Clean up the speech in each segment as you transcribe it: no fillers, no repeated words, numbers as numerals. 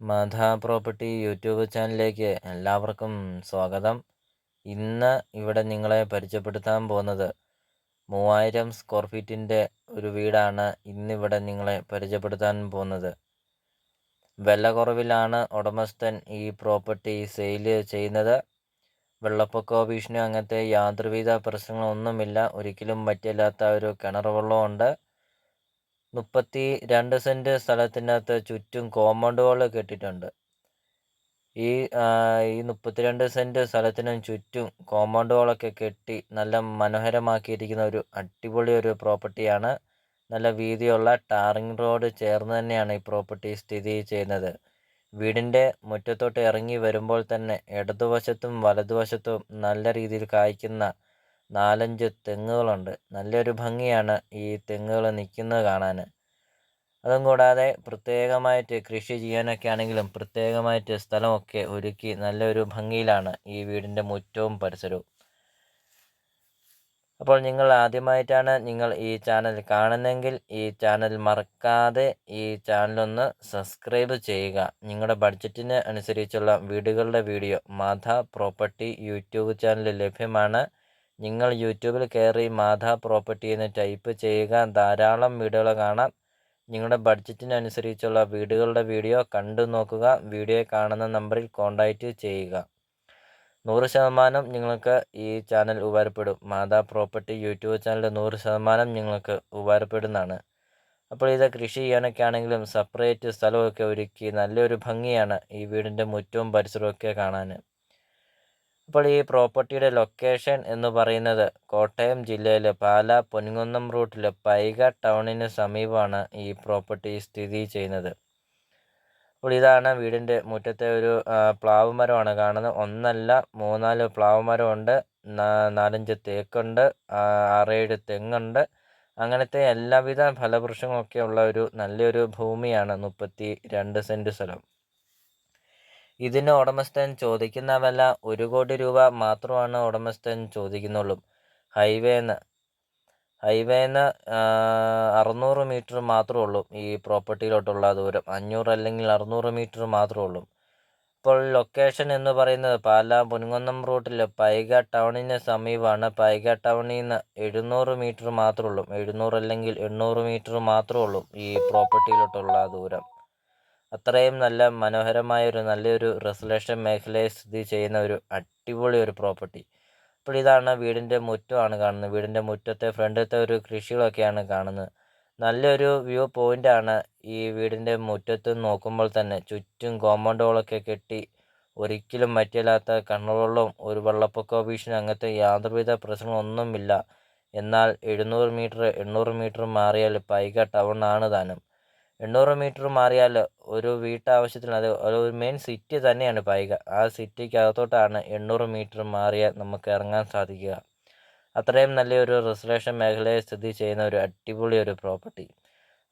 മാധാ property YouTube ചാനലിലേക്ക് എല്ലാവർക്കും സ്വാഗതം. ഇന്ന് ഇവിടെ നിങ്ങളെ പരിചയപ്പെടുത്താൻ പോകുന്നത് 3000 സ്ക്വയർ ഫീറ്റിൻ്റെ ഒരു വീടാണ് ഇന്നിവിടെ നിങ്ങളെ പരിചയപ്പെടുത്താൻ പോകുന്നത്. വില കുറവിലാണ് ഉടമസ്ഥൻ ഈ പ്രോപ്പർട്ടി സെയിൽ ചെയ്യുന്നത്. വെള്ളപ്പൊക്കമോ ഭീഷണിയോ അങ്ങനത്തെ യാതൊരുവിധ പ്രശ്നങ്ങളൊന്നുമില്ല. ഒരിക്കലും പറ്റില്ലാത്ത ഒരു കിണർ വെള്ളമുണ്ട്. 32 സെൻറ്റ് സ്ഥലത്തിനകത്ത് ചുറ്റും കോമ്പൗണ്ട് വാൾ കെട്ടിയിട്ടുണ്ട്. ഈ 32 സെൻറ്റ് സ്ഥലത്തിനും ചുറ്റും കോമ്പൗണ്ട് വാളൊക്കെ കെട്ടി നല്ല മനോഹരമാക്കിയിരിക്കുന്ന ഒരു അടിപൊളി ഒരു പ്രോപ്പർട്ടിയാണ്. നല്ല വീതിയുള്ള ടാറിങ് റോഡ് ചേർന്ന് തന്നെയാണ് ഈ പ്രോപ്പർട്ടി സ്ഥിതി ചെയ്യുന്നത്. വീടിൻ്റെ മുറ്റത്തോട്ട് ഇറങ്ങി വരുമ്പോൾ തന്നെ ഇടതുവശത്തും വലതുവശത്തും നല്ല രീതിയിൽ കായ്ക്കുന്ന 4-5 തെങ്ങുകളുണ്ട്. നല്ലൊരു ഭംഗിയാണ് ഈ തെങ്ങുകൾ നിൽക്കുന്നത് കാണാൻ. അതും കൂടാതെ പ്രത്യേകമായിട്ട് കൃഷി ചെയ്യാനൊക്കെ ആണെങ്കിലും പ്രത്യേകമായിട്ട് സ്ഥലമൊക്കെ ഒരുക്കി നല്ലൊരു ഭംഗിയിലാണ് ഈ വീടിൻ്റെ മുറ്റവും പരിസരവും. അപ്പോൾ നിങ്ങൾ ആദ്യമായിട്ടാണ് നിങ്ങൾ ഈ ചാനൽ കാണുന്നതെങ്കിൽ ഈ ചാനൽ മറക്കാതെ ഈ ചാനലൊന്ന് സബ്സ്ക്രൈബ് ചെയ്യുക. നിങ്ങളുടെ ബഡ്ജറ്റിന് അനുസരിച്ചുള്ള വീടുകളുടെ വീഡിയോ മാധാ പ്രോപ്പർട്ടി യൂട്യൂബ് ചാനലിൽ ലഭ്യമാണ്. നിങ്ങൾ യൂട്യൂബിൽ കയറി മാധാ പ്രോപ്പർട്ടി എന്ന് ടൈപ്പ് ചെയ്യുക. ധാരാളം വീഡിയോകൾ കാണാം. നിങ്ങളുടെ ബഡ്ജറ്റിനനുസരിച്ചുള്ള വീടുകളുടെ വീഡിയോ കണ്ടു നോക്കുക. വീഡിയോ കാണുന്ന നമ്പറിൽ കോൺടാക്റ്റ് ചെയ്യുക. 100% നിങ്ങൾക്ക് ഈ ചാനൽ ഉപകാരപ്പെടും. മാധാ പ്രോപ്പർട്ടി യൂട്യൂബ് ചാനൽ 100% നിങ്ങൾക്ക് ഉപകാരപ്പെടുന്നതാണ്. അപ്പോൾ ഇത് കൃഷി ചെയ്യാനൊക്കെ ആണെങ്കിലും സെപ്പറേറ്റ് സ്ഥലമൊക്കെ ഒരുക്കി നല്ലൊരു ഭംഗിയാണ് ഈ വീടിൻ്റെ മുറ്റവും പരിസരമൊക്കെ കാണാൻ. അപ്പോൾ ഈ പ്രോപ്പർട്ടിയുടെ ലൊക്കേഷൻ എന്ന് പറയുന്നത് കോട്ടയം ജില്ലയിലെ പാലാ പൊൻകുന്നം റൂട്ടിൽ പൈക ടൗണിന് സമീപമാണ് ഈ പ്രോപ്പർട്ടി സ്ഥിതി ചെയ്യുന്നത്. അപ്പോൾ ഇതാണ് വീടിൻ്റെ മുറ്റത്തെ ഒരു പ്ലാവ് മരമാണ് കാണുന്നത്. ഒന്നല്ല 3-4 പ്ലാവ് മരമുണ്ട്, 4-5 തേക്കുണ്ട്, 6-7 തെങ്ങുണ്ട്. അങ്ങനത്തെ എല്ലാവിധ ഫലവൃക്ഷങ്ങളൊക്കെ ഉള്ള ഒരു നല്ലൊരു ഭൂമിയാണ് 32 സെൻറ്റ് സ്ഥലം. ഇതിന് ഉടമസ്ഥൻ ചോദിക്കുന്ന വില 1 കോടി രൂപ മാത്രമാണ് ഉടമസ്ഥൻ ചോദിക്കുന്നുള്ളൂ. ഹൈവേന്ന് 600 മീറ്റർ മാത്രമേ ഉള്ളൂ ഈ പ്രോപ്പർട്ടിയിലോട്ടുള്ള ദൂരം. 500 അല്ലെങ്കിൽ 600 മീറ്റർ മാത്രമേ ഉള്ളൂ. ഇപ്പോൾ ലൊക്കേഷൻ എന്ന് പറയുന്നത് പാലാ പൊൻകുന്നം റൂട്ടിൽ പൈക ടൗണിന് സമീപമാണ്. പൈക ടൗണിൽ നിന്ന് 700 മീറ്റർ മാത്രമേ ഉള്ളൂ. 700 അല്ലെങ്കിൽ 800 മീറ്റർ മാത്രമേ ഉള്ളൂ ഈ പ്രോപ്പർട്ടിയിലോട്ടുള്ള ദൂരം. അത്രയും നല്ല മനോഹരമായൊരു നല്ലൊരു റെസിഡൻഷ്യൽ മേഖലയിൽ സ്ഥിതി ചെയ്യുന്ന ഒരു അടിപൊളി ഒരു പ്രോപ്പർട്ടി. അപ്പോൾ ഇതാണ് വീടിൻ്റെ മുറ്റമാണ് കാണുന്നത്. വീടിൻ്റെ മുറ്റത്തെ ഫ്രണ്ടിലത്തെ ഒരു കൃഷികളൊക്കെയാണ് കാണുന്നത്. നല്ലൊരു വ്യൂ പോയിൻ്റാണ് ഈ വീടിൻ്റെ മുറ്റത്ത് നോക്കുമ്പോൾ തന്നെ. ചുറ്റും കോമ്പൗണ്ട് വാളൊക്കെ കെട്ടി ഒരിക്കലും പറ്റില്ലാത്ത കിണറുവെള്ളവും ഒരു വെള്ളപ്പൊക്ക ഭീഷണി അങ്ങനത്തെ യാതൊരുവിധ പ്രശ്നങ്ങളൊന്നുമില്ല. എന്നാൽ 800 മീറ്റർ മാറിയാൽ പൈക ടൗൺ ആണ് താനും. 800 മീറ്റർ മാറിയാൽ ഒരു വീട്ടാവശ്യത്തിന് അത് ഒരു മെയിൻ സിറ്റി തന്നെയാണ് പൈക. ആ സിറ്റിക്കകത്തോട്ടാണ് 800 മീറ്റർ മാറിയാൽ നമുക്ക് ഇറങ്ങാൻ സാധിക്കുക. അത്രയും നല്ലൊരു റെസിഡൻഷ്യൽ മേഖലയിൽ സ്ഥിതി ചെയ്യുന്ന ഒരു അടിപൊളി ഒരു പ്രോപ്പർട്ടി.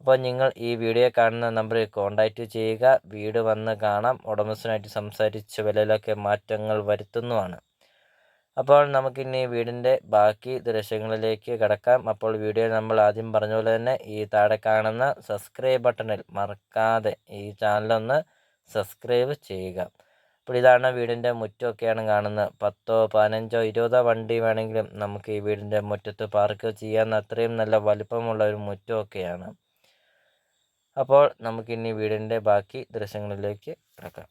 അപ്പോൾ നിങ്ങൾ ഈ വീഡിയോ കാണുന്ന നമ്പറിൽ കോൺടാക്റ്റ് ചെയ്യുക. വീട് വന്ന് കാണാം. ഉടമസ്ഥനായിട്ട് സംസാരിച്ച് വിലയിലൊക്കെ മാറ്റങ്ങൾ വരുത്തുന്നതാണ്. അപ്പോൾ നമുക്കിനി വീടിൻ്റെ ബാക്കി ദൃശ്യങ്ങളിലേക്ക് കടക്കാം. അപ്പോൾ വീഡിയോ നമ്മൾ ആദ്യം പറഞ്ഞ പോലെ തന്നെ ഈ താഴെ കാണുന്ന സബ്സ്ക്രൈബ് ബട്ടണിൽ മറക്കാതെ ഈ ചാനലൊന്ന് സബ്സ്ക്രൈബ് ചെയ്യുക. അപ്പോൾ ഇതാണ് വീടിൻ്റെ മുറ്റമൊക്കെയാണ് കാണുന്നത്. 10, 15, 20 വണ്ടി വേണമെങ്കിലും നമുക്ക് ഈ വീടിൻ്റെ മുറ്റത്ത് പാർക്ക് ചെയ്യാവുന്ന അത്രയും നല്ല വലിപ്പമുള്ള ഒരു മുറ്റമൊക്കെയാണ്. അപ്പോൾ നമുക്കിനി വീടിൻ്റെ ബാക്കി ദൃശ്യങ്ങളിലേക്ക് കിടക്കാം.